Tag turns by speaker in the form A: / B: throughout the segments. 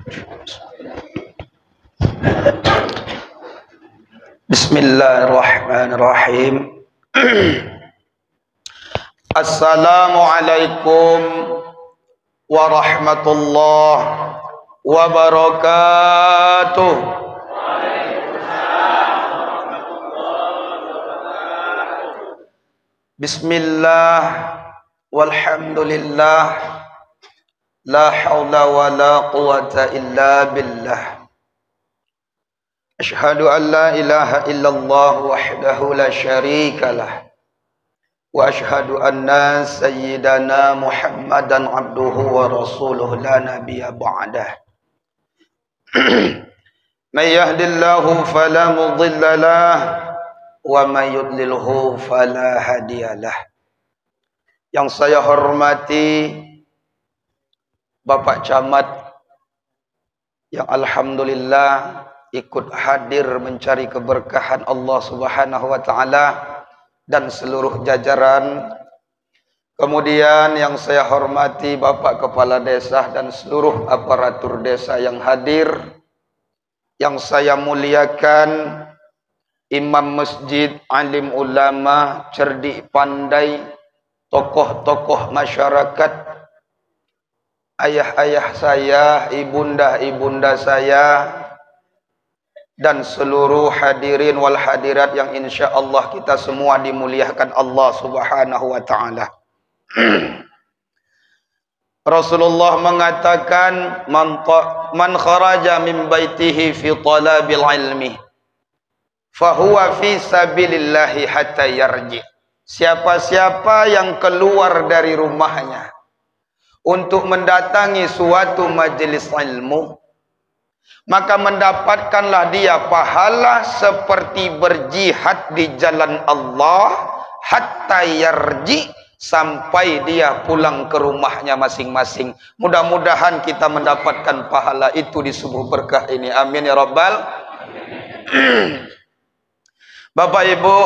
A: Bismillahirrahmanirrahim. Assalamualaikum warahmatullahi wabarakatuh. Bismillah walhamdulillah, la haula wa la quwata illa billah. Asyhadu an la ilaha illallah wahdahu la syarika lah, wa asyhadu anna sayyidana Muhammadan abduhu wa rasuluhu la nabiyya ba'dah. May yahdillahu fala mudilla lah, wa may yudlilhu fala hadiyalah. Yang saya hormati Bapak Camat yang alhamdulillah ikut hadir mencari keberkahan Allah Subhanahu wa taala dan seluruh jajaran. Kemudian yang saya hormati Bapak Kepala Desa dan seluruh aparatur desa yang hadir. Yang saya muliakan imam masjid, alim ulama, cerdik pandai, tokoh-tokoh masyarakat, ayah-ayah saya, ibunda-ibunda saya, dan seluruh hadirin wal hadirat yang insya Allah kita semua dimuliakan Allah Subhanahu wa ta'ala. Rasulullah mengatakan, man kharaja min baitihi fi talabil ilmi fahuwa fi sabilillahi hatta yarji. Siapa-siapa yang keluar dari rumahnya untuk mendatangi suatu majelis ilmu, maka mendapatkanlah dia pahala seperti berjihad di jalan Allah hatta yarji, sampai dia pulang ke rumahnya masing-masing. Mudah-mudahan kita mendapatkan pahala itu di subuh berkah ini. Amin ya rabbal. Bapak Ibu,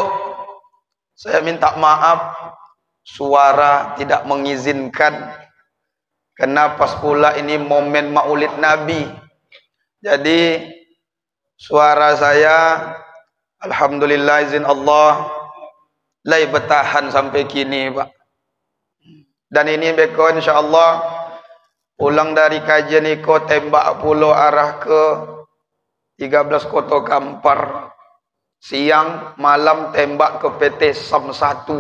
A: saya minta maaf suara tidak mengizinkan, karena pas pula ini momen Maulid Nabi. Jadi suara saya alhamdulillah izin Allah lai bertahan sampai kini, Pak. Dan ini beko insyaallah pulang dari kajian iko tembak pulau arah ke 13 Koto Kampar. Siang malam tembak ke PT SAM 1.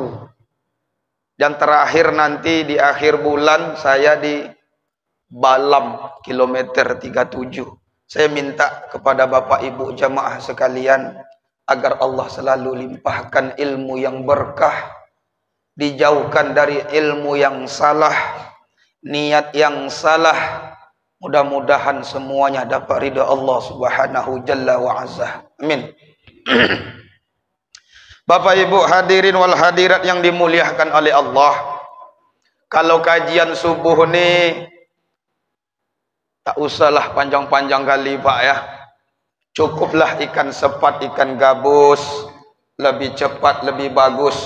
A: Dan terakhir nanti di akhir bulan saya di Balam kilometer 37. Saya minta kepada Bapak Ibu jamaah sekalian agar Allah selalu limpahkan ilmu yang berkah, dijauhkan dari ilmu yang salah, niat yang salah. Mudah-mudahan semuanya dapat ridha Allah Subhanahu jalla wa azza. Amin. Bapak Ibu hadirin wal hadirat yang dimuliakan oleh Allah, kalau kajian subuh ini tak usahlah panjang-panjang kali Pak ya. Cukuplah ikan sepat, ikan gabus, lebih cepat, lebih bagus.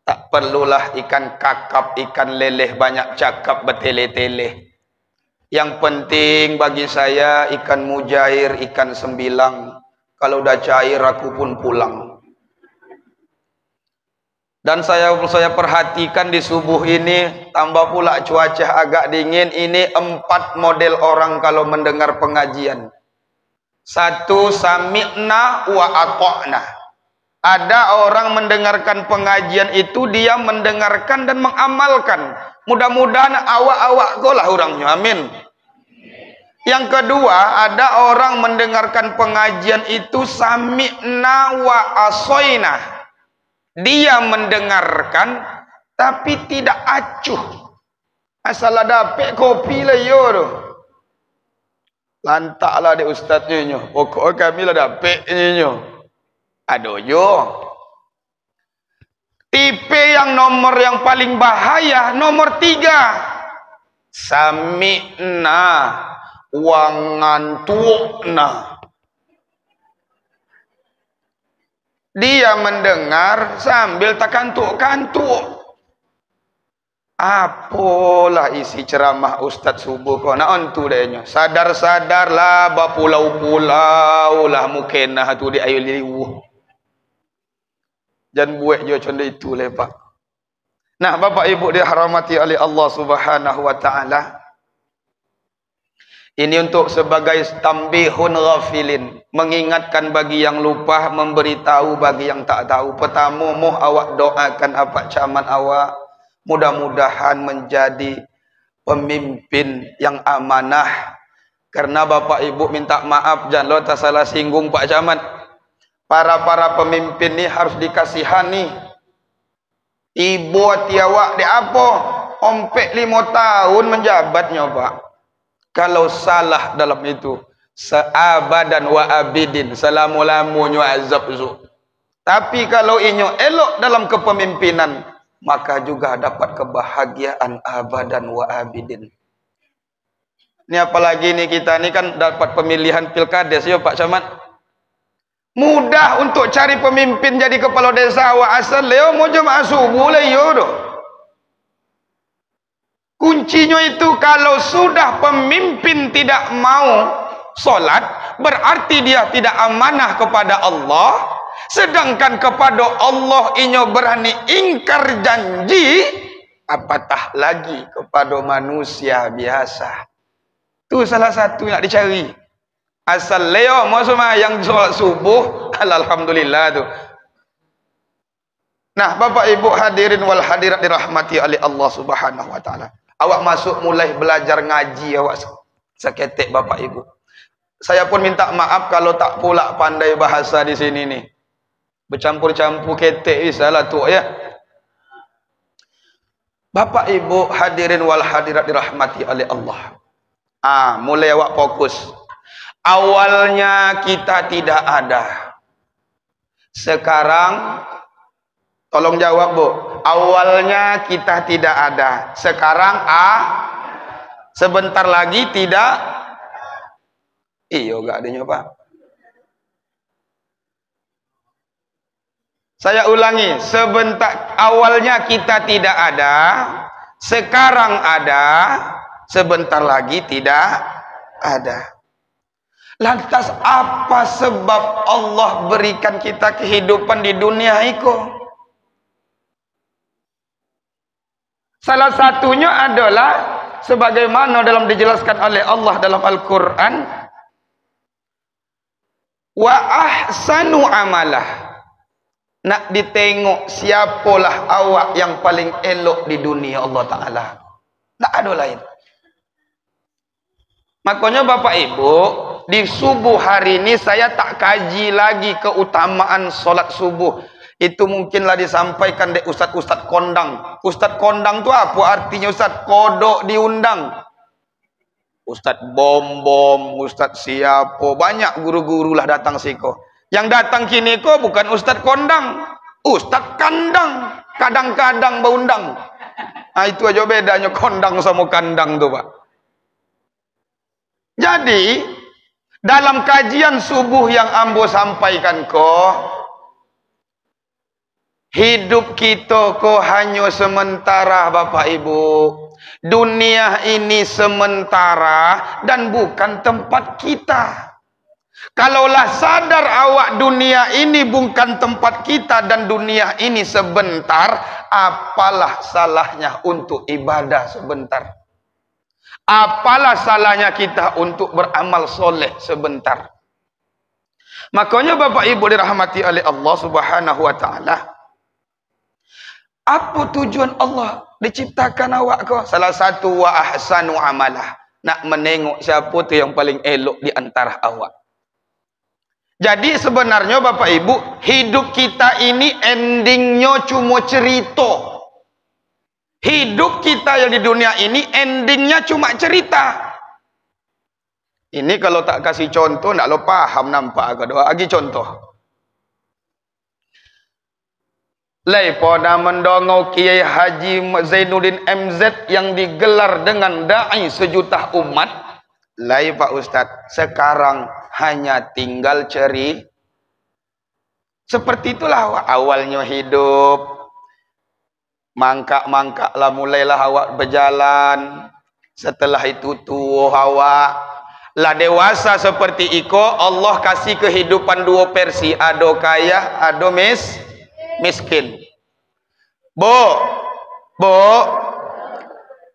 A: Tak perlulah ikan kakap, ikan leleh banyak cakap bertele-tele. Yang penting bagi saya ikan mujair, ikan sembilang. Kalau udah cair aku pun pulang. Dan saya perhatikan di subuh ini, tambah pula cuaca agak dingin. Ini 4 model orang kalau mendengar pengajian. 1, sami'na wa ata'na. Ada orang mendengarkan pengajian itu, dia mendengarkan dan mengamalkan. Mudah-mudahan awak-awak kolah orangnya. Amin. Yang kedua, ada orang mendengarkan pengajian itu sami'na wa asoina. Dia mendengarkan tapi tidak acuh. Asal ada pek kopi lah yo tu. Lantaklah dia ustaznya nyo. Pokok kami lah dapet nyo. Aduh yo. Tipe yang nomor yang paling bahaya nomor 3. Sami'na wa ngantu'na. Dia mendengar sambil tak kantuk-kantuk. Apalah isi ceramah Ustaz subuh kau nak ontu dehnya. Sadar-sadarlah bapulau-pulau lah mukena tu di ayu liwu. Jangan buat je contoh itu lepak. Nah, Bapak Ibu dirahmati oleh Allah Subhanahu wa taala. Ini untuk sebagai tambihun ghafilin, mengingatkan bagi yang lupa, memberitahu bagi yang tak tahu. Pertama, moh awak doakan apa caman awak, mudah-mudahan menjadi pemimpin yang amanah. Karena Bapak Ibu minta maaf, jangan lo tak salah singgung Pak Camat. Para pemimpin ni harus dikasihani. Ibu hati awak di apa? Ompek 5 tahun menjabatnya Pak. Kalau salah dalam itu, seabadan wa abidin, selama-lamanya azab zu. Tapi kalau inyo elok dalam kepemimpinan, maka juga dapat kebahagiaan abadan wa abidin. Ini apalagi nih kita ini kan dapat pemilihan pilkades ya Pak Camat. Mudah untuk cari pemimpin jadi kepala desa awak asal leo mau jemaah subuh le yo doh. Kuncinya itu kalau sudah pemimpin tidak mau solat, berarti dia tidak amanah kepada Allah. Sedangkan kepada Allah inyo berani ingkar janji, apatah lagi kepada manusia biasa. Itu salah satu yang nak dicari. Asal leo mau yang solat subuh, alhamdulillah tu. Nah, Bapak Ibu hadirin wal hadirat dirahmati oleh Allah Subhanahu wa taala. Awak masuk mulai belajar ngaji awak seketik Bapak Ibu. Saya pun minta maaf kalau tak pula pandai bahasa di sini nih. Bercampur-campur ketek salah tu ya. Bapak Ibu hadirin wal hadirat dirahmati oleh Allah. Mulai awak fokus. Awalnya kita tidak ada. Sekarang tolong jawab Bu. Awalnya kita tidak ada. Sekarang sebentar lagi tidak. Iyo gak adanya Pak. Saya ulangi. Sebentar awalnya kita tidak ada. Sekarang ada. Sebentar lagi tidak ada. Lantas apa sebab Allah berikan kita kehidupan di dunia itu? Salah satunya adalah sebagaimana dalam dijelaskan oleh Allah dalam Al-Quran, wa ahsanu amalah. Nak ditengok siapalah awak yang paling elok di dunia Allah Ta'ala. Tak ada lain. Makanya Bapak Ibu, di subuh hari ini saya tak kaji lagi keutamaan solat subuh. Itu mungkinlah disampaikan oleh Ustaz-Ustaz kondang. Ustaz kondang tu apa artinya Ustaz? Kodok diundang. Ustaz bom-bom, Ustaz siapa, banyak guru-guru lah datang siko. Yang datang kini ko bukan Ustaz kondang, Ustaz kandang. Kadang-kadang berundang. Itu aja bedanya kondang sama kandang tu Pak. Jadi dalam kajian subuh yang ambo sampaikan ko, hidup kita ko hanya sementara Bapak Ibu. Dunia ini sementara dan bukan tempat kita. Kalaulah sadar awak dunia ini bukan tempat kita dan dunia ini sebentar, apalah salahnya untuk ibadah sebentar? Apalah salahnya kita untuk beramal soleh sebentar? Makanya Bapak Ibu dirahmati oleh Allah Subhanahu wa taala. Apa tujuan Allah diciptakan awak kau? Salah satu wa ahsanu amalah. Nak menengok siapa tu yang paling elok di antara awak. Jadi sebenarnya Bapak Ibu, hidup kita ini endingnya cuma cerita. Hidup kita yang di dunia ini endingnya cuma cerita. Ini kalau tak kasih contoh, nak lo paham nampak agak doa. Lagi contoh. Lai pada mendongau Kiai Haji Zainuddin MZ yang digelar dengan da'i sejuta umat. Lai Pak Ustadz, sekarang hanya tinggal cerita. Seperti itulah awalnya hidup. Mangkak-mangkak lah mulailah awak berjalan. Setelah itu tuh awak lah dewasa seperti iko. Allah kasih kehidupan dua versi, ado kaya, ado miskin. Bo,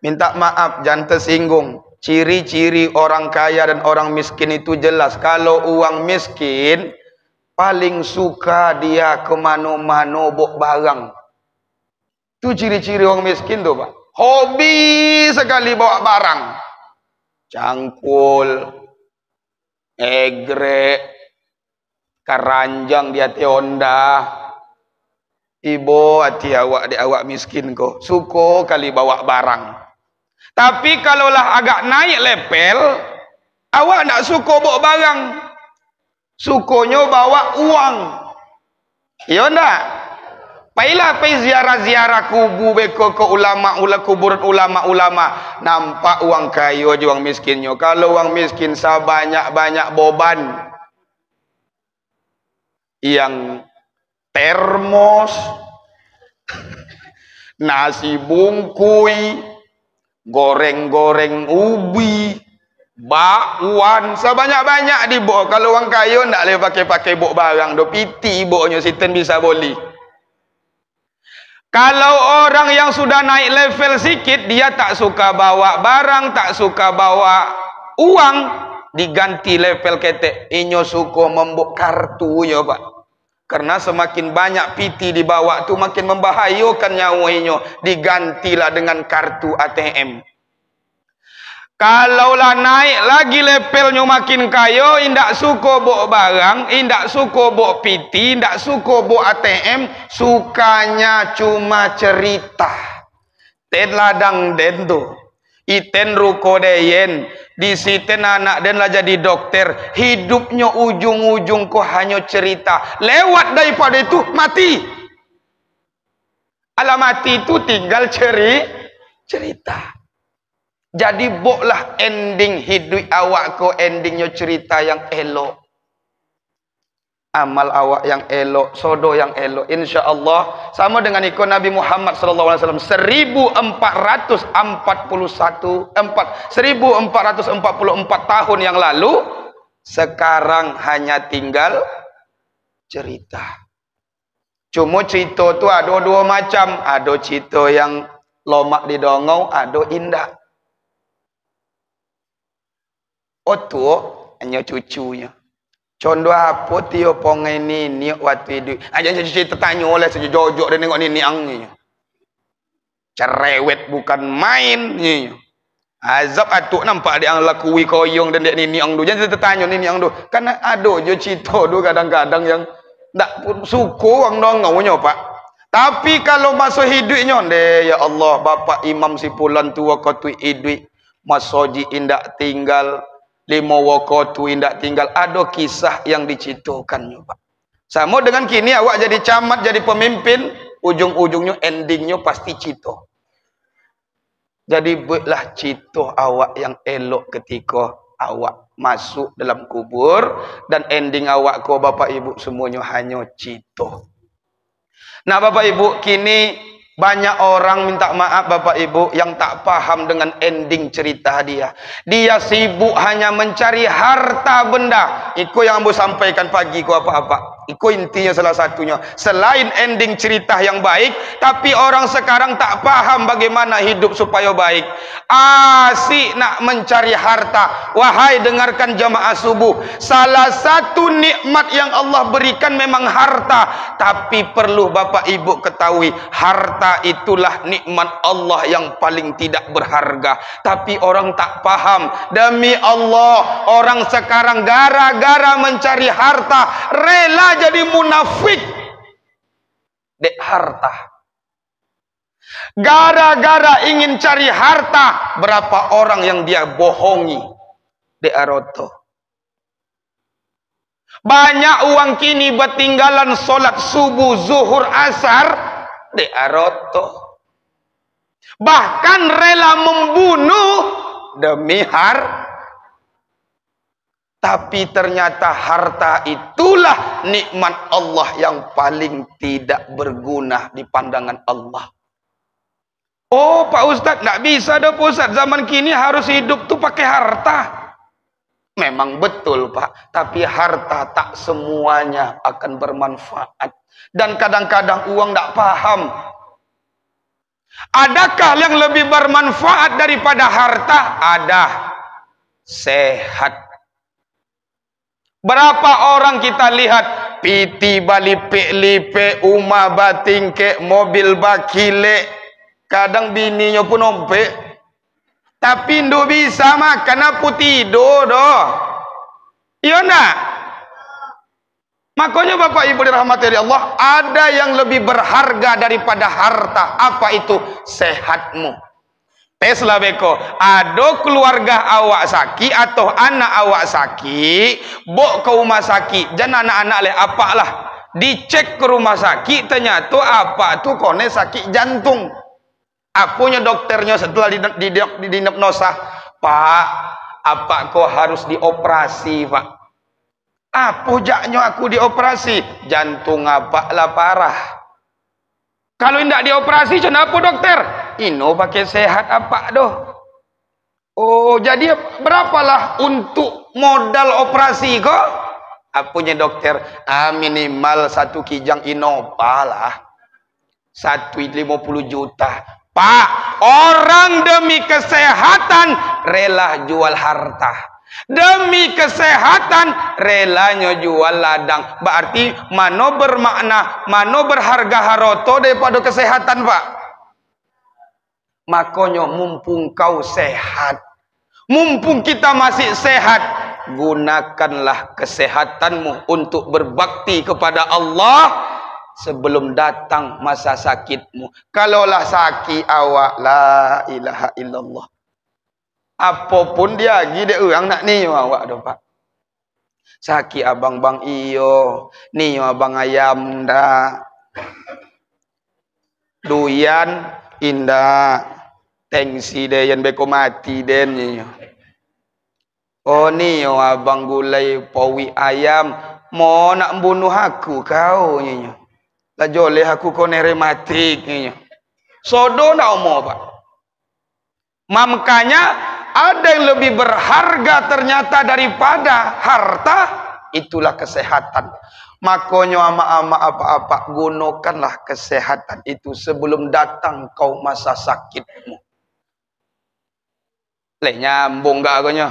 A: minta maaf jangan tersinggung. Ciri-ciri orang kaya dan orang miskin itu jelas. Kalau uang miskin paling suka dia kemana-mana bawa barang. Itu ciri-ciri orang miskin tuh Pak. Hobi sekali bawa barang. Cangkul, egrek, keranjang di hati Honda. Ibu hati awak di awak miskin kok. Suko kali bawa barang. Tapi kalaulah agak naik level, awak nak suko bawa barang. Sukonya bawa uang. Iya ndak? Pailah pai ziarah-ziarah kubu beko ke kuburan ulama-ulama. Nampak uang kayu aja uang miskinnya. Kalau uang miskin sebanyak-banyak beban. Yang termos, nasi bungkui, goreng-goreng ubi, bakwan, sebanyak-banyak dibawa. Kalau uang kayu ndak boleh pakai bawa barang. Do piti bawanya sitten bisa boli. Kalau orang yang sudah naik level sikit, dia tak suka bawa barang, tak suka bawa uang, diganti level ketek. Inyo suka membok kartu ya Pak. Karena semakin banyak piti dibawa tu makin membahayakan nyawa inyo. Digantilah dengan kartu ATM. Kalaulah naik lagi levelnya makin kaya, indak suka bawa barang, indak suka bawa piti, indak suka bawa ATM, sukanya cuma cerita. Ten ladang den tu, iten ruko deyen, di siten anak den lah jadi dokter, hidupnya ujung-ujung kok hanya cerita. Lewat daripada itu mati. Alah mati itu tinggal cerita. Jadi boklah ending hidup awak ko endingnya cerita yang elok. Amal awak yang elok, sodo yang elok. Insya Allah sama dengan ikut Nabi Muhammad SAW 1444 tahun yang lalu. Sekarang hanya tinggal cerita. Cuma cerita tu ada dua macam. Ada cerita yang lomak di dongau, ada indah. Otu hanya cucunya. Contoh apa tio pongai ni waktu itu. Aja cuci tertanya oleh sejojok dan tengok ni angnya. Cerewet bukan main ni. Azab atuk nampak dia ang lakui koyong dan dia ni ang tu. Jangan tertanya ni ang tu. Karena ada je cerita tu kadang-kadang yang tak suku orang dongaunya Pak. Tapi kalau masuk hidupnya ya Allah Bapak Imam Sipulan tu waktu hidup masoji indak tinggal 5 waktu indak tinggal. Ada kisah yang diceritakan Pak. Sama dengan kini awak jadi camat, jadi pemimpin, ujung-ujungnya endingnya pasti cerita. Jadi buatlah cerita awak yang elok ketika awak masuk dalam kubur, dan ending awak ko Bapak Ibu semuanya hanya cerita. Nah Bapak Ibu, kini banyak orang minta maaf Bapak Ibu yang tak paham dengan ending cerita dia. Dia sibuk hanya mencari harta benda. Itu yang ambo sampaikan pagi ku apa-apa. Itu intinya salah satunya. Selain ending cerita yang baik, tapi orang sekarang tak paham bagaimana hidup supaya baik. Asyik nak mencari harta. Wahai dengarkan jamaah subuh, salah satu nikmat yang Allah berikan memang harta. Tapi perlu Bapak Ibu ketahui, harta itulah nikmat Allah yang paling tidak berharga. Tapi orang tak paham. Demi Allah, orang sekarang gara-gara mencari harta rela jadi munafik dek harta. Gara-gara ingin cari harta, berapa orang yang dia bohongi dek aroto. Banyak uang kini bertinggalan solat subuh, zuhur, asar dek aroto. Bahkan rela membunuh demi harta. Tapi ternyata harta itulah nikmat Allah yang paling tidak berguna di pandangan Allah. Oh Pak Ustadz, nggak bisa dah Pak Ustadz, zaman kini harus hidup tuh pakai harta. Memang betul Pak, tapi harta tak semuanya akan bermanfaat. Dan kadang-kadang uang nggak paham. Adakah yang lebih bermanfaat daripada harta? Ada. Sehat. Berapa orang kita lihat piti balipe-lipe, umah batingke, mobil bakile, kadang bininya pun ompek, tapi ndu bisa makan apa tidur doh. Iya nak? Makanya Bapak Ibu dirahmati Allah, ada yang lebih berharga daripada harta. Apa itu? Sehatmu. Tesla beko, ada keluarga awak sakit atau anak awak sakit, bok ke rumah sakit, jangan anak-anak leh apalah, dicek ke rumah sakit, ternyata apa tuh kone sakit jantung. Apunya dokternya setelah didiagnosa, Pak, apa kau harus dioperasi Pak? Apa jaknya aku dioperasi? Jantung apa lah parah. Kalau tidak dioperasi, kenapa dokter? Ino pakai sehat apa doh? Oh, jadi berapalah untuk modal operasi kok? Apunya dokter, minimal 1 kijang Innova lah. 150 juta. Pak, orang demi kesehatan rela jual harta. Demi kesehatan relanya jual ladang. Berarti mano bermakna, mano berharga haroto daripada kesehatan Pak. Makanya mumpung kau sehat, mumpung kita masih sehat, gunakanlah kesehatanmu untuk berbakti kepada Allah sebelum datang masa sakitmu. Kalaulah sakit awak, la ilaha illallah, apapun dia gede orang nak ni awak dah Pak. Sakit abang bang iyo, ni abang ayam dah. Duyan indah, tengsi deh yang beko mati den ni. Oh ni abang gulai pawi ayam, mau nak bunuh aku kau ni. Lah joleh aku kau nerematik ni. Sodo nak mau Pak. Makanya ada yang lebih berharga ternyata daripada harta, itulah kesehatan. Makanya ama-ama apa-apa, gunakanlah kesehatan itu sebelum datang kau masa sakitmu. Leh nyambung gak agonya?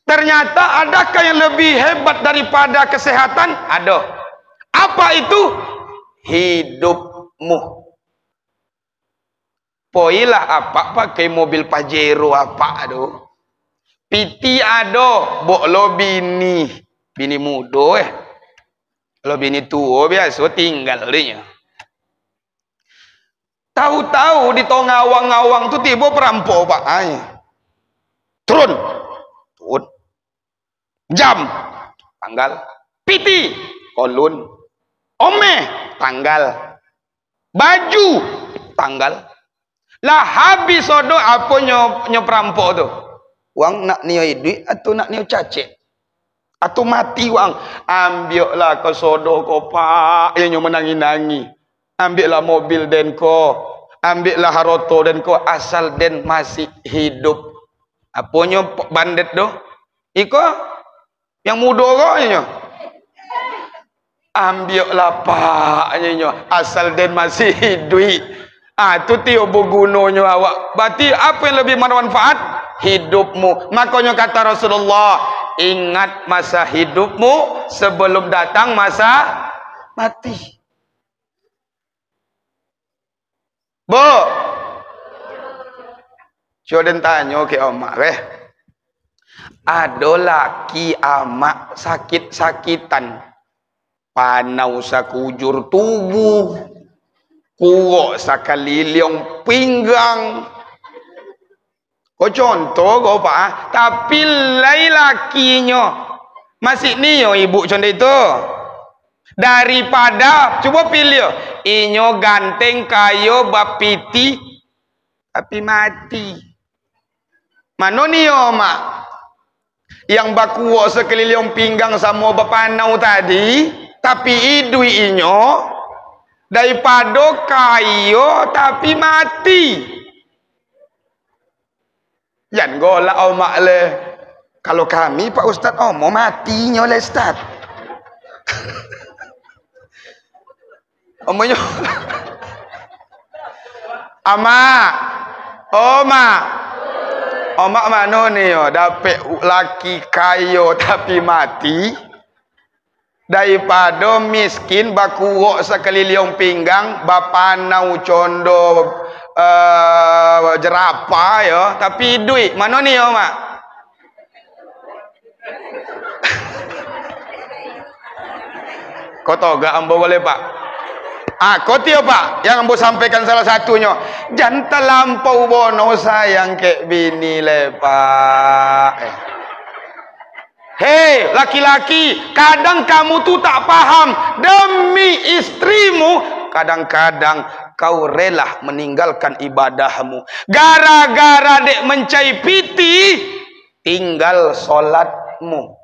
A: Ternyata adakah yang lebih hebat daripada kesehatan? Ada. Apa itu? Hidupmu. Poilah apa pakai mobil Pajero apa aduh. Piti ado, bok lo bini mudo lo bini tua biasa tinggal dia. Tahu-tahu di tengah awang-awang tu tiba perampok Pak. Turun. Jam tanggal. Piti kolun. Ome tanggal. Baju tanggal. Lah habis sodo apa nyo perampok tu? Wang nak niyo duit atau nak niyo cacik? Atau mati wang? Ambillah ke sodo ko Pak, yang nyo menangi-nangi. Ambillah mobil den ko, ambillah haroto den ko, asal den masih hidup. Apa nyo bandet do? Iko yang muda ko nyo. Ambillah Pak nyo, asal den masih hidup. Itu tio bergunanya awak. Berarti apa yang lebih bermanfaat? Hidupmu. Makanya kata Rasulullah, ingat masa hidupmu sebelum datang masa mati. Bu, coba tanya ke omak ada laki amak sakit-sakitan, panau sakujur tubuh, kurok sakaliliong pinggang. Kau contoh kau Pak, tapi lai lakinya masih niyo ibu contoh itu. Daripada coba pilih, inyo ganteng kayo bapiti tapi mati. Mano niyo mak? Yang bakuok sekeliling pinggang sama bapanau tadi, tapi idui inyo daripada kaya tapi mati. Jangan golak omak le. Kalau kami Pak Ustaz mau matinya oleh Ustaz. Omanya Amak, omak mana ni yo dapat laki kaya tapi mati daripada miskin bakuok sekeliling pinggang bapanau condo jerapah yo tapi duit mana ni yo mak? Kau tahu gak ambo boleh Pak? Kau tiap Pak yang ambo sampaikan salah satunya, jangan terlampau bono sayang kek bini le Pak. Hei laki-laki, kadang kamu tuh tak paham, demi istrimu kadang-kadang kau rela meninggalkan ibadahmu gara-gara dek mencai piti tinggal solatmu.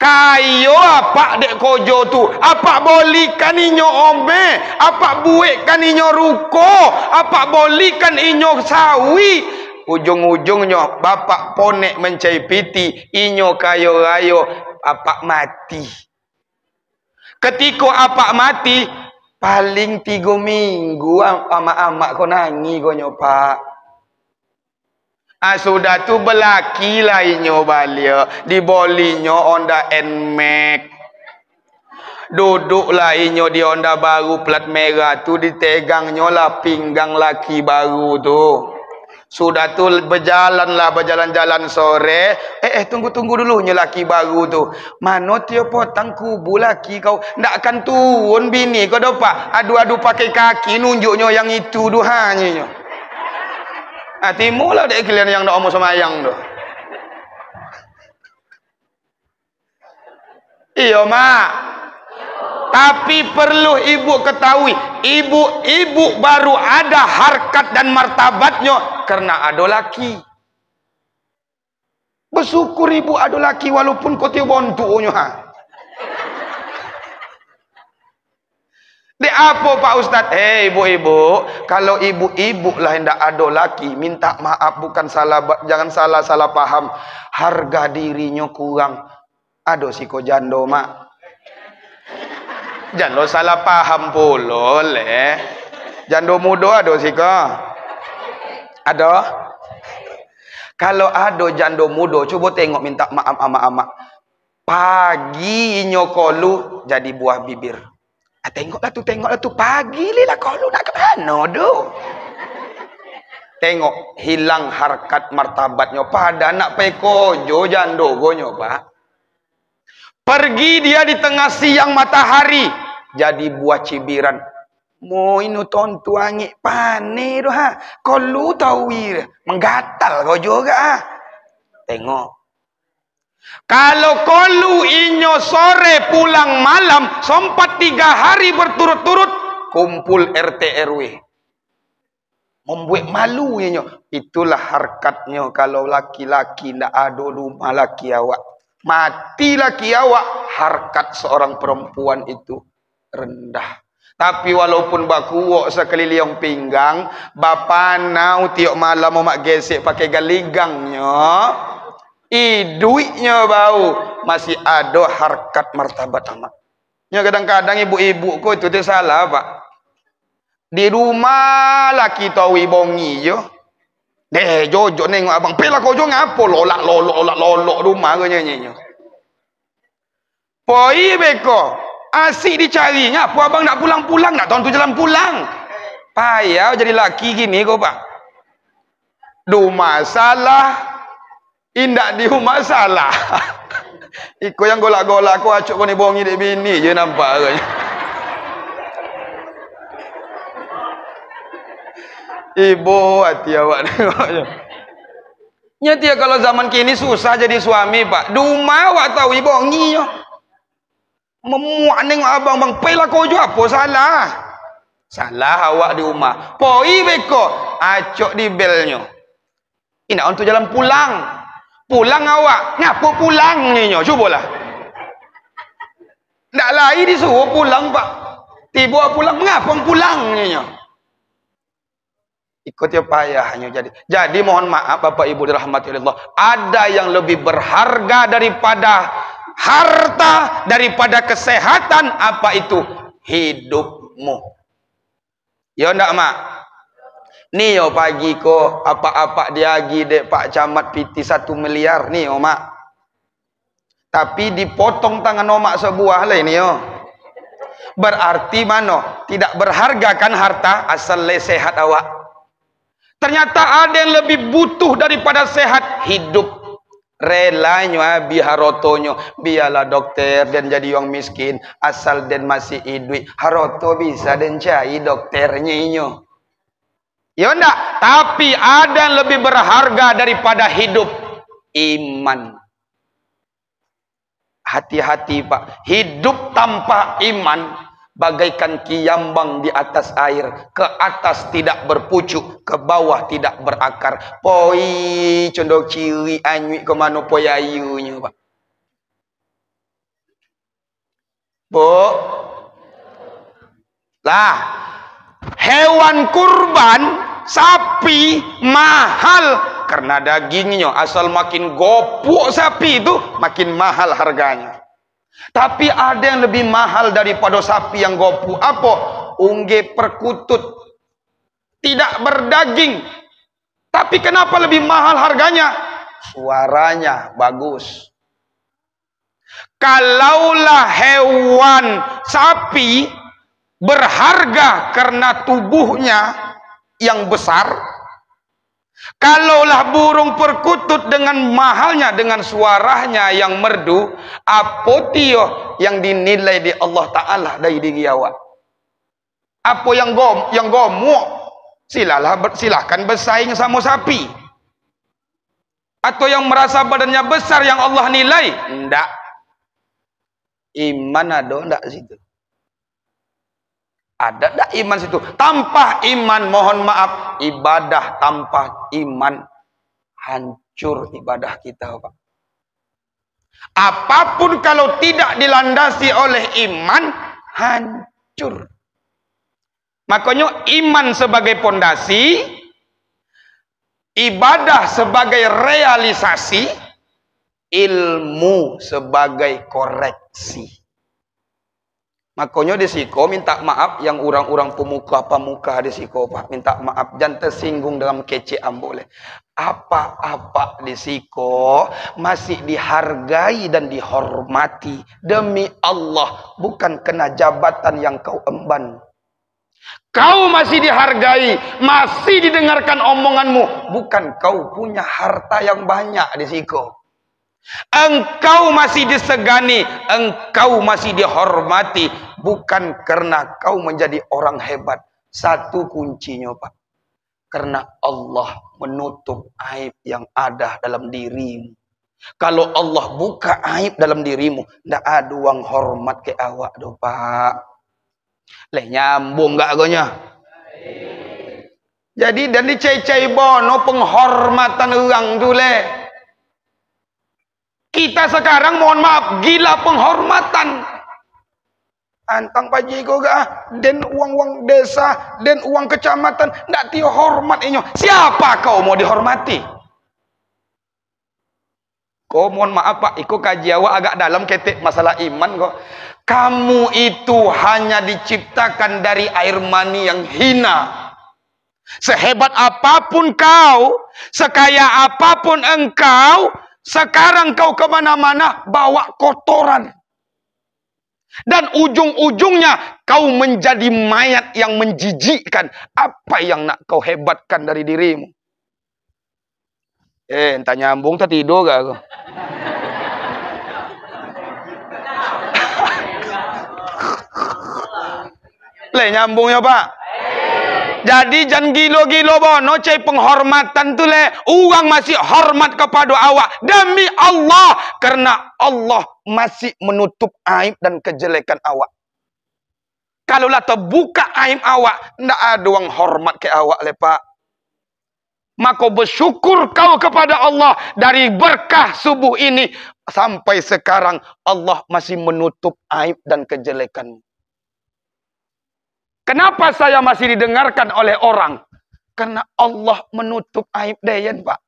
A: Kayo apa dek kojo tu? Apa bolikan inyo ombe? Apa buikan inyo ruko? Apa bolikan inyo sawi? Ujung-ujungnya bapak ponek mencai piti, inyo kayo rayo apa mati. Ketika apa mati, paling 3 minggu amak-amak kau nangi kau nyopak. Sudah tu belaki lah inyo balia dibolinyo Honda NMAX duduklah inyo di Honda baru plat merah tu ditegangnyo lah pinggang laki baru tu. Sudah tu berjalan-jalan sore tunggu dulunya laki baru tu mano tiap potang kubu laki kau ndak akan turun bini kau dopak adu-adu pakai kaki nunjuknya yang itu duhanya. Timulah dek kalian yang nak omong semayang tu. Iya mak. Tapi perlu ibu ketahui, ibu baru ada harkat dan martabatnya karena ada laki. Bersyukur ibu ada laki walaupun kau tiap bontuknya. Di apa Pak Ustaz? Ibu-ibu, kalau ibu-ibu lah hendak ada laki, minta maaf bukan salah, jangan salah paham. Harga dirinya kurang. Ada si ko jando mak. Jando salah paham pula le. Jando muda ada si ko. Ada? Kalau ada jando muda, coba tengok minta maaf ama-ama. Pagi nyokolu jadi buah bibir. Tengoklah tu pagi lah kalau nak ke mana tu. Tengok hilang harkat martabatnya pada nak pekojo jando gonyo Pak. Pergi dia di tengah siang matahari jadi buah cibiran. Mo inu tontu angin pane doh ha. Kalau tahu menggatal kau juga. Tengok. Kalau kolu inyo sore pulang malam sempat 3 hari berturut-turut kumpul RT RW membuat malu inyo. Itulah harkatnya kalau laki-laki ndak ada rumah laki awak mati laki awak, harkat seorang perempuan itu rendah. Tapi walaupun bakuok sekeliling pinggang bapanau tiap malam mak gesek pakai galigangnya duitnya bau masih ada harkat martabat amat. Ya kadang-kadang ibu-ibu ko itu tidak salah Pak. Di rumah laki tahu bongi je. Jojo nengok abang pela kau jo ngapo lolak rumah ko nyanyi. Poi beko asik dicarinya apa abang nak pulang-pulang nak tahun tu jalan pulang. Payah jadi laki gini kau Pak. Do masalah indak di rumah salah. Iko yang golak-golak aku acuk kau ni bongi dek bini je nampak ke. Ibu hati awak tengoknya. Nyati kalau zaman kini susah jadi suami Pak. Duma awak tahu bongi yo. Memuak nengok abang bang pela kau jo apa salah? Salah awak di rumah. Poi beko acuk di belnya. Indak untuk jalan pulang. Pulang awak, ngapo pulang ni nyo? Cubalah. Ndak lain disuruh pulang Pak. Tiba pulang, mengapa pulangnya? Ikut ya payahnya jadi mohon maaf Bapak Ibu dirahmati Allah, ada yang lebih berharga daripada harta, daripada kesehatan. Apa itu? Hidupmu. Ya ndak mak? Nih yo pagi ko apa-apa diagi dek Pak Camat piti 1 miliar nih yo mak. Tapi dipotong tangan omak sebuah lah ini yo. Berarti mano? Tidak berharga kan harta asal le sehat awak. Ternyata ada yang lebih butuh daripada sehat, hidup. Relanya biharotonyo, biarlah dokter dan jadi orang miskin asal dan masih hidup. Haroto bisa dan cai dokternya inyo. Ya enggak, tapi ada yang lebih berharga daripada hidup, iman. Hati-hati Pak, hidup tanpa iman bagaikan kiambang di atas air, ke atas tidak berpucuk, ke bawah tidak berakar. Poi condok ciri anyui ke mana poi ayunya Pak. Bu, lah hewan kurban sapi mahal karena dagingnya, asal makin gopuk sapi itu makin mahal harganya. Tapi ada yang lebih mahal daripada sapi yang gopu. Apa? Ungge perkutut. Tidak berdaging. Tapi kenapa lebih mahal harganya? Suaranya bagus. Kalaulah hewan sapi berharga karena tubuhnya yang besar, kalaulah burung perkutut dengan mahalnya, dengan suaranya yang merdu, apa tio yang dinilai di Allah Ta'ala dari diri awak? Apa yang gomuk? Silahkan bersaing sama sapi. Atau yang merasa badannya besar yang Allah nilai? Enggak. Iman ada enggak situ? Ada tak iman situ? Tanpa iman, mohon maaf, ibadah tanpa iman hancur ibadah kita Pak. Apapun kalau tidak dilandasi oleh iman, hancur. Makanya iman sebagai pondasi, ibadah sebagai realisasi, ilmu sebagai koreksi. Makanya disiko minta maaf yang orang-orang pemuka disiko Pak, minta maaf jangan tersinggung dalam kecean boleh. Apa-apa disiko masih dihargai dan dihormati demi Allah, bukan kena jabatan yang kau emban. Kau masih dihargai, masih didengarkan omonganmu, bukan kau punya harta yang banyak disiko. Engkau masih disegani, engkau masih dihormati, bukan karena kau menjadi orang hebat. Satu kuncinya Pak, karena Allah menutup aib yang ada dalam dirimu. Kalau Allah buka aib dalam dirimu, ndak ada uang hormat ke awak do Pak. Leh nyambung gak agonya? Jadi dan dicai-cai bono penghormatan orang tu leh. Kita sekarang mohon maaf gila penghormatan. Antang paji ko ga den uang-uang desa, den uang kecamatan ndak tio hormat inyo. Siapa kau mau dihormati? Kau mohon maaf Pak, iko kaji awak agak dalam ketik masalah iman kok. Kamu itu hanya diciptakan dari air mani yang hina. Sehebat apapun kau, sekaya apapun engkau, sekarang kau kemana-mana bawa kotoran. Dan ujung-ujungnya kau menjadi mayat yang menjijikkan. Apa yang nak kau hebatkan dari dirimu? Entah nyambung tak tidur gak aku? Le nyambungnya Pak. Jadi jangan gilo-gilo bono cai penghormatan tu le. Orang masih hormat kepada awak demi Allah, karena Allah masih menutup aib dan kejelekan awak. Kalaulah terbuka aib awak, ndak ada orang hormat ke awak le Pak. Maka bersyukur kau kepada Allah dari berkah subuh ini sampai sekarang Allah masih menutup aib dan kejelekanmu. Kenapa saya masih didengarkan oleh orang? Karena Allah menutup aib Dayan, Pak.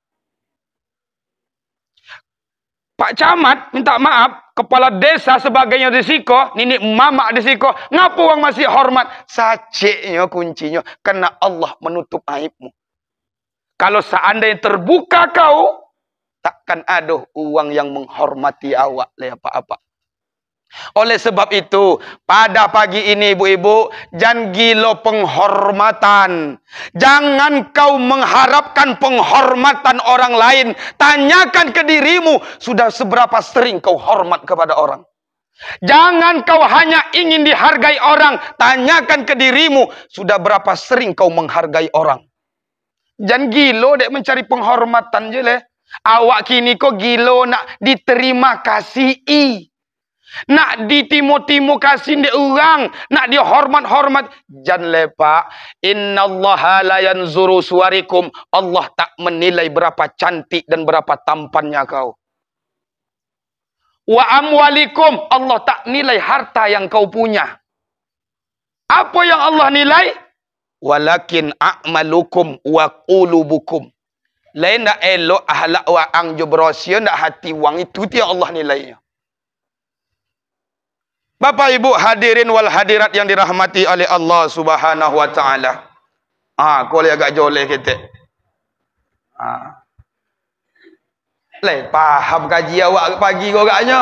A: Pak Camat minta maaf, kepala desa sebagainya risiko, nenek mama risiko, ngapa orang masih hormat? Saceknya kuncinya, karena Allah menutup aibmu. Kalau seandainya terbuka kau, takkan ada uang yang menghormati awak le apa-apa. Oleh sebab itu, pada pagi ini ibu-ibu, jangan gila penghormatan. Jangan kau mengharapkan penghormatan orang lain. Tanyakan ke dirimu, sudah seberapa sering kau hormat kepada orang. Jangan kau hanya ingin dihargai orang. Tanyakan ke dirimu, sudah berapa sering kau menghargai orang. Jangan gila dek mencari penghormatan je leh. Awak kini kok gila nak diterima kasih. Nak ditimo-timo kasih di orang, nak dihormat-hormat. Jangan lepak. Innallaha la yanzuru suwarikum. Allah tak menilai berapa cantik dan berapa tampannya kau. Wa amwalikum. Allah tak nilai harta yang kau punya. Apa yang Allah nilai? Walakin a'malukum wa qulubukum. Lain dak elok ahlak wa ang jobrosio ndak hati wang itu dia Allah nilainya. Bapak Ibu hadirin wal hadirat yang dirahmati oleh Allah Subhanahu wa taala. Kau agak joleh kita. Paham kaji awak pagi kau agaknya.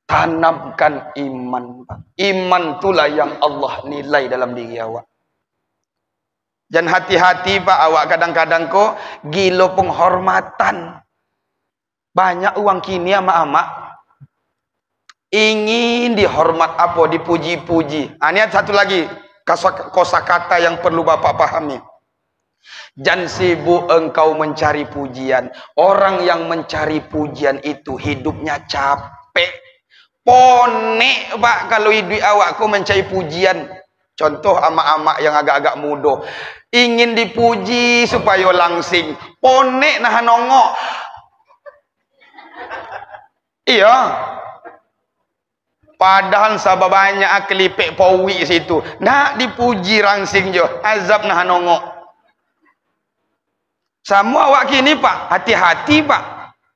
A: Tanamkan iman. Iman itulah yang Allah nilai dalam diri awak. Dan hati-hati Pak, awak kadang-kadang kok gila penghormatan. Banyak uang kini ama-ama ingin dihormat apa, dipuji-puji. Ini satu lagi kosakata yang perlu Bapak pahami. Jangan sibuk engkau mencari pujian. Orang yang mencari pujian itu hidupnya capek. Ponek Pak kalau hidup awakku mencari pujian. Contoh amak-amak yang agak-agak muda. Ingin dipuji supaya langsing. Ponek nah nongok. Iya. Padahal sabab banyak kelipek pawi situ. Nak dipuji rangsing je. Azab nah nongok. Semua awak kini Pak. Hati-hati Pak.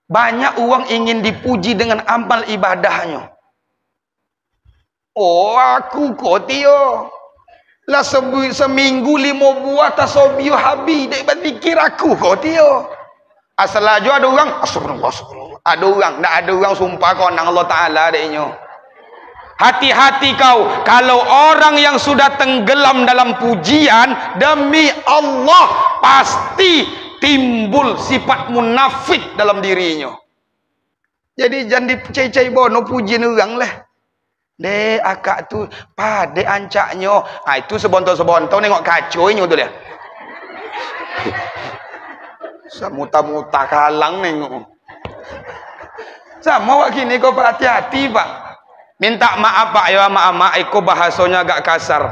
A: Banyak uang ingin dipuji dengan amal ibadahnya. Oh aku kok tio. Lah seminggu 5 buah tasobiu habis. Dek berfikir aku kok tio. Asal aja ada orang. Astagfirullah. Ada orang. Tak ada orang sumpah kau nang Allah Ta'ala deknya. Hati-hati kau. Kalau orang yang sudah tenggelam dalam pujian, demi Allah pasti timbul sifat munafik dalam dirinya. Jadi jangan dicai-cai bono pujian orang lah. Dek akak tu pade ancaknya. Itu sebonto-sebonto nengok kacoinya tu dia. Semuta-muta kalang nengok. Sama wak kini kau hati-hati Pak. Minta maaf Pak ya maaf iko bahasanya agak kasar.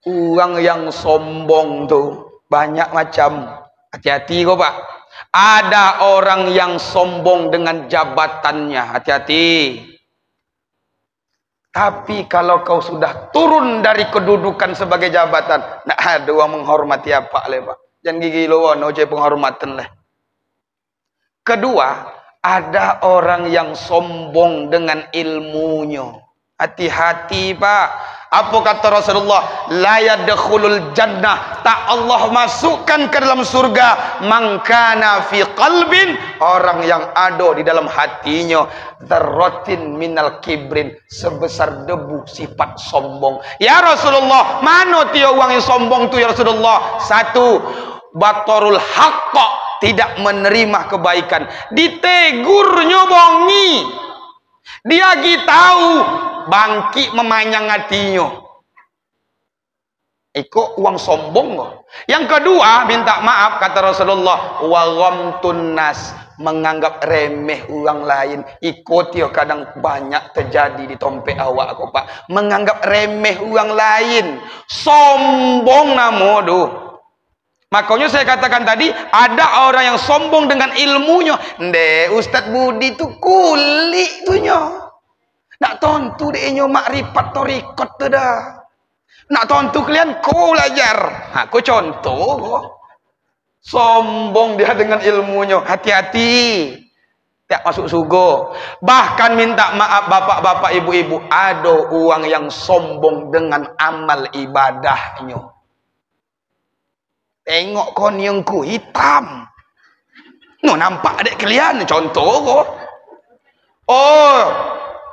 A: Orang yang sombong tuh banyak macam. Hati-hati kau Pak. Ada orang yang sombong dengan jabatannya. Hati-hati. Tapi kalau kau sudah turun dari kedudukan sebagai jabatan, nak ada orang menghormati apa le Pak. Jangan gigi lo no penghormatan lah. Kedua, ada orang yang sombong dengan ilmunya. Hati-hati Pak. Apa kata Rasulullah? La yadkhulul jannah. Tak Allah masukkan ke dalam surga. Mangkana fi qalbin. Orang yang ada di dalam hatinya. Dzarratin minal kibrin. Sebesar debu sifat sombong. Ya Rasulullah. Mana dia orang yang sombong tu ya Rasulullah? Satu. Batorul haqqa. Tidak menerima kebaikan. Ditegurnya bongi. Dia tahu bangkit memanyang hatinya. Ikut uang sombong. Yang kedua, minta maaf kata Rasulullah, wa ghamtun nas, menganggap remeh orang lain. Ikut dia kadang banyak terjadi di tompek awak aku Pak. Menganggap remeh orang lain. Sombong namo tu. Makanya saya katakan tadi, ada orang yang sombong dengan ilmunya. Ustaz Budi tu kulik tuhnya. Nak tontu dia nyo makrifat torikot tu dah. Nak tontu kalian kau belajar. Aku contoh. Sombong dia dengan ilmunya. Hati-hati. Tak masuk surga. Bahkan minta maaf bapak-bapak, ibu-ibu, ada orang yang sombong dengan amal ibadahnya. Tengok konyengku hitam. No, nampak adik kalian contoh kok. Oh,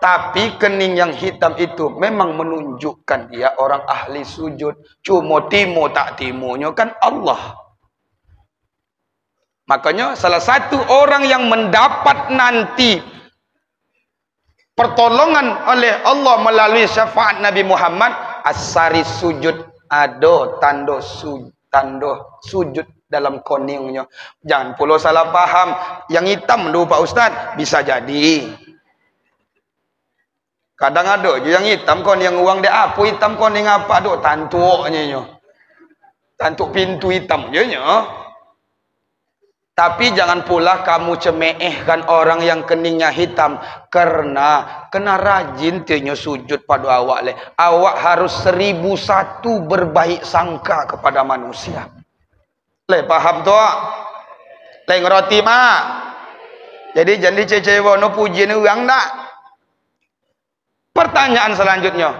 A: tapi kening yang hitam itu memang menunjukkan dia orang ahli sujud. Cuma timo tak timonya kan Allah. Makanya salah satu orang yang mendapat nanti pertolongan oleh Allah melalui syafaat Nabi Muhammad, asari sujud, ada tanda sujud dalam koningnya. Jangan pula salah faham. Yang hitam dulu Pak Ustaz, bisa jadi. Kadang ada je yang hitam koning uang dia apa hitam koning apa duk tantuknya nyo. Tantuk pintu hitam je nyo. Tapi jangan pula kamu cemeehkan orang yang keningnya hitam, karena kena rajin tinyo sujud pada awak le. Awak harus 1001 berbaik sangka kepada manusia. Le paham tu? Le ngerti mak? Jadi jangan dicecewa no pujian orang tak? Pertanyaan selanjutnya,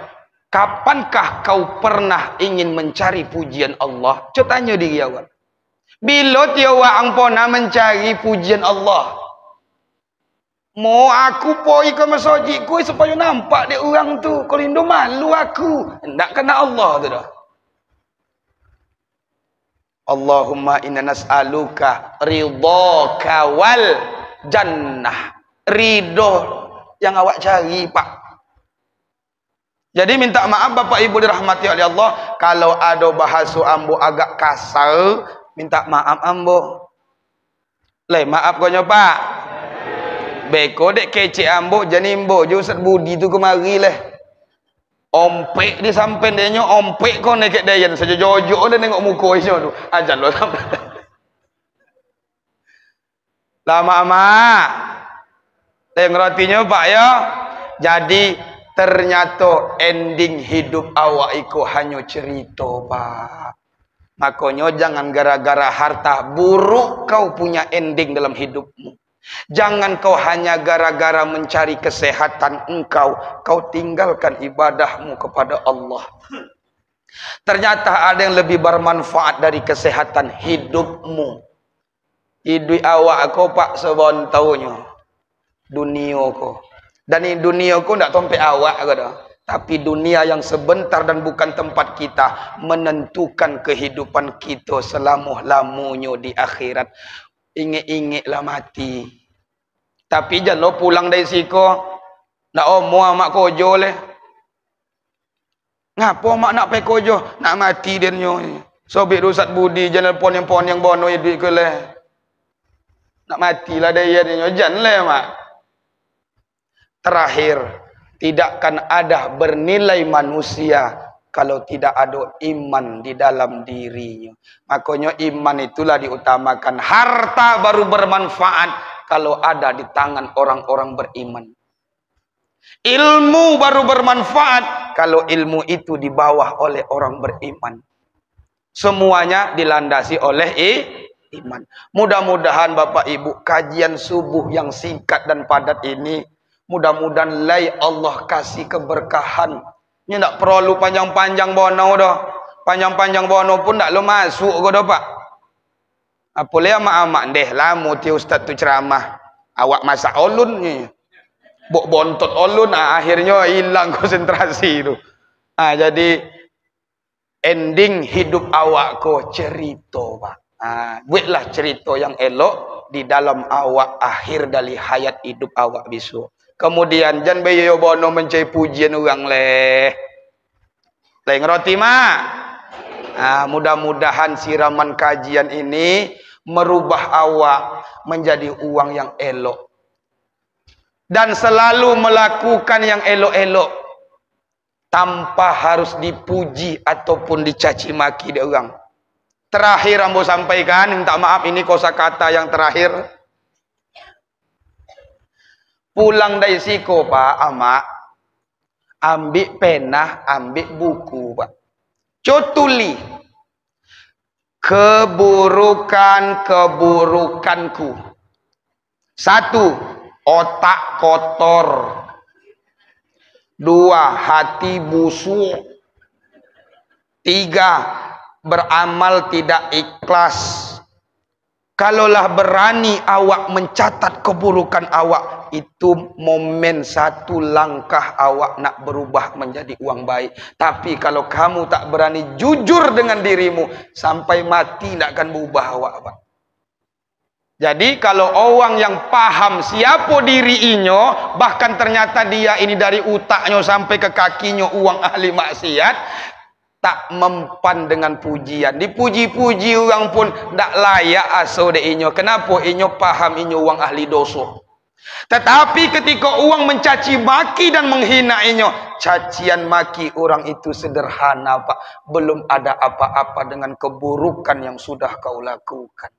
A: kapankah kau pernah ingin mencari pujian Allah? Coba tanya diri awak. Bila dia waang pona mencari pujian Allah, mau aku poi ke masjid ku supaya nampak dia orang tu, kalau indo malu aku, hendak kena Allah tu dah. Allahumma inna nas'aluka ridhaka wal jannah. Ridho yang awak cari, Pak. Jadi minta maaf Bapak Ibu dirahmati oleh Allah, kalau ada bahasa ambo agak kasar, minta maaf ambo. Le maaf konyo Pak. Beko dek kece ambo janimbo jo Ustaz Budi tu kemari leh. Ompek di sampen dia nyo ompek kau nekek dayan saja jojo dia nengok muka isyo tu. Ajan lo sampai. Lama amak. Le ngerotinya Pak ya. Jadi ternyata ending hidup awak iku hanya cerita Pak. Makanya jangan gara-gara harta buruk kau punya ending dalam hidupmu. Jangan kau hanya gara-gara mencari kesehatan kau tinggalkan ibadahmu kepada Allah. Ternyata ada yang lebih bermanfaat dari kesehatan hidupmu. Hidup awak kau Pak sebontonya. Dunia kau. Dan ini dunia kau tak tompe awak kau dah. Tapi dunia yang sebentar dan bukan tempat kita menentukan kehidupan kita selama-lamanya di akhirat. Ingat-ingatlah mati. Tapi jangan lo pulang dari siko. Nak omong mak kojo leh. Ngapa mak nak pergi kojo? Nak mati dia nyo. Sobek Ustaz Budi jangan pon yang bono hidup ke leh. Nak matilah dia nyo. Jangan leh mak. Terakhir, tidak akan ada bernilai manusia kalau tidak ada iman di dalam dirinya. Makanya iman itulah diutamakan. Harta baru bermanfaat kalau ada di tangan orang-orang beriman. Ilmu baru bermanfaat kalau ilmu itu dibawa oleh orang beriman. Semuanya dilandasi oleh iman. Mudah-mudahan Bapak Ibu kajian subuh yang singkat dan padat ini, mudah-mudahan lai Allah kasih keberkahan. Ini tak perlu panjang-panjang bono dah. Panjang-panjang bono pun tak lo masuk kau dah Pak. Apa le amak-amak deh lama ti ustaz tu ceramah. Awak masak olun ni. Bok bontot olun akhirnya hilang konsentrasi tu. Jadi ending hidup awak ko cerita Pak. Buatlah cerita yang elok di dalam awak akhir dari hayat hidup awak besok. Kemudian jangan bayo bono mencari pujian orang leh. Leh ngerti mak? Mudah-mudahan siraman kajian ini merubah awak menjadi uang yang elok. Dan selalu melakukan yang elok-elok. Tanpa harus dipuji ataupun dicaci maki dia orang. Terakhir ambo sampaikan, minta maaf ini kosakata yang terakhir. Pulang dari siko Pak, amak, ambil pena, ambil buku, Pak. Cotuli keburukanku. 1, otak kotor. 2, hati busuk. 3, beramal tidak ikhlas. Kalaulah berani awak mencatat keburukan awak, itu momen 1 langkah awak nak berubah menjadi uang baik. Tapi kalau kamu tak berani jujur dengan dirimu, sampai mati tak akan berubah awak, Pak. Jadi kalau orang yang paham siapa diri inyo, bahkan ternyata dia ini dari utaknya sampai ke kakinya uang ahli maksiat, tak mempan dengan pujian. Dipuji-puji orang pun tak layak aso de inyo. Kenapa? Inyo paham inyo uang ahli dosa. Tetapi ketika uang mencaci maki dan menghina inyo, cacian maki orang itu sederhana, Pak. Belum ada apa-apa dengan keburukan yang sudah kau lakukan.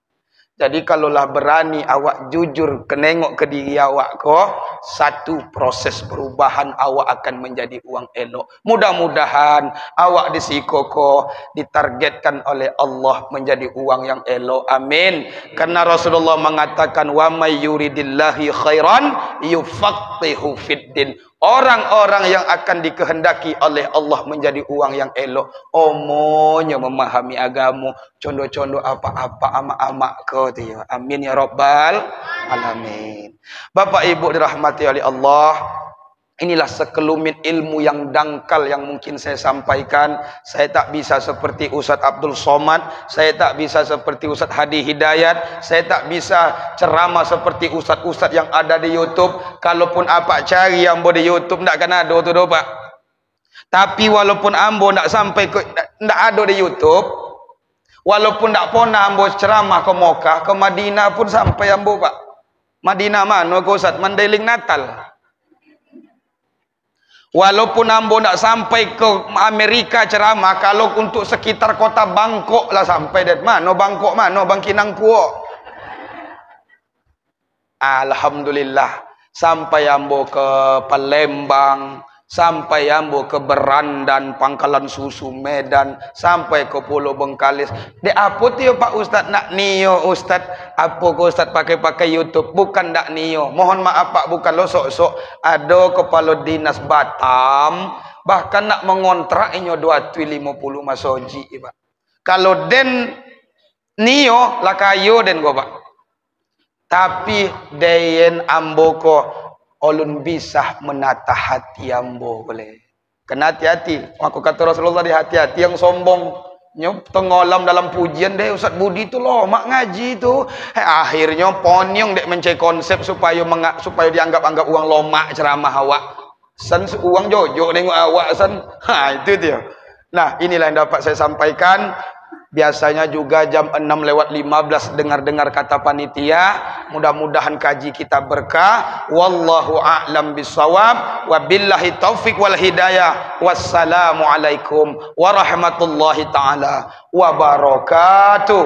A: Jadi kalaulah berani awak jujur kenengok ke diri awak ko, 1 proses perubahan awak akan menjadi uang elok. Mudah-mudahan awak disikoko ditargetkan oleh Allah menjadi uang yang elok. Amin. Karena Rasulullah mengatakan wa may yuridillahi khairan yufaqihu fiddin. Orang-orang yang akan dikehendaki oleh Allah menjadi uang yang elok, omonnya memahami agama, condo-condo apa-apa amak-amak kau tu. Amin ya rabbal alamin. Bapak Ibu dirahmati oleh Allah, inilah sekelumit ilmu yang dangkal yang mungkin saya sampaikan. Saya tak bisa seperti Ustaz Abdul Somad, saya tak bisa seperti Ustaz Hadi Hidayat, saya tak bisa ceramah seperti ustaz-ustaz yang ada di YouTube. Kalaupun apa cari yang di YouTube tak akan ada tu Pak. Tapi walaupun ambo tak sampai ke tak ada di YouTube, walaupun tak pernah ambo ceramah ke Mekah, ke Madinah pun sampai ambo, Pak. Madinah mana ke Ustaz? Mandailing Natal. Walaupun ambo nak sampai ke Amerika ceramah, kalau untuk sekitar kota Bangkok lah sampai. Det mana Bangkok, mana Bangkinang Kuok. Alhamdulillah, sampai ambo ke Palembang, sampai ambo ke Berandan, Pangkalan Susu Medan, sampai ke Pulau Bengkalis. Dek apa tu Pak Ustaz nak nio Ustaz? Apa ke Ustaz pakai YouTube? Bukan dak nio. Mohon maaf Pak, bukan lo sok-sok. Ada kepala dinas Batam bahkan nak mengontrak inyo 250 masoji, Pak. Kalau den nio lah kayo den go, Pak. Tapi deyen ambo ko ulun bisa menata hati ambo boleh. Kena hati-hati. Aku kata Rasulullah di hati-hati yang sombong. Nyop tenggelam dalam pujian deh Ustaz Budi tu loh mak ngaji tu. Akhirnya ponyong dek mencari konsep supaya dianggap-anggap uang lomak ceramah awak. San uang jojo nengok awak san. Itu dia. Nah, inilah yang dapat saya sampaikan. Biasanya juga jam 6:15 dengar-dengar kata panitia. Mudah-mudahan kaji kita berkah. Wallahu a'lam bissawab. Wabillahi taufik wal hidayah. Wassalamualaikum warahmatullahi taala wabarakatuh.